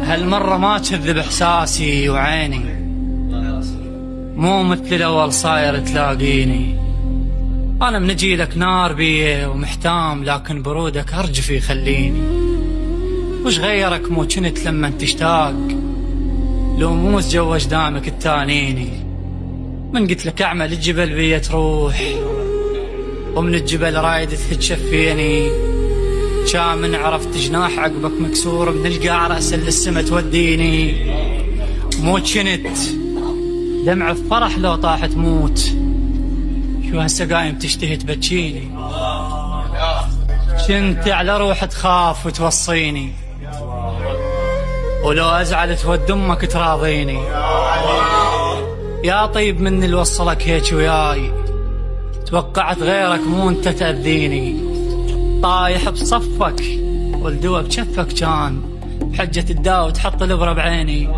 هالمرة ما كذب إحساسي وعيني، مو مثل الأول صاير تلاقيني. أنا منجيلك نار بيه ومحتام، لكن برودك أرجف يخليني. وش غيرك مو كنت لما تشتاق، لو مو تزوج دامك التانيني. من قلت لك أعمل الجبل بيه تروح، ومن الجبل رايد تشفيني. من عرفت جناح عقبك مكسور، من القاع رأس للسما توديني. مو كنت دمع الفرح لو طاحت موت، شو هسه قايم تشتهي تبكيني. كنت على روح تخاف وتوصيني، ولو أزعل تود أمك تراضيني. يا طيب من اللي وصلك هيك وياي، توقعت غيرك مو انت تأذيني. طايح بصفك والدواء بجفك، كان بحجة الداء وتحط الإبرة بعيني.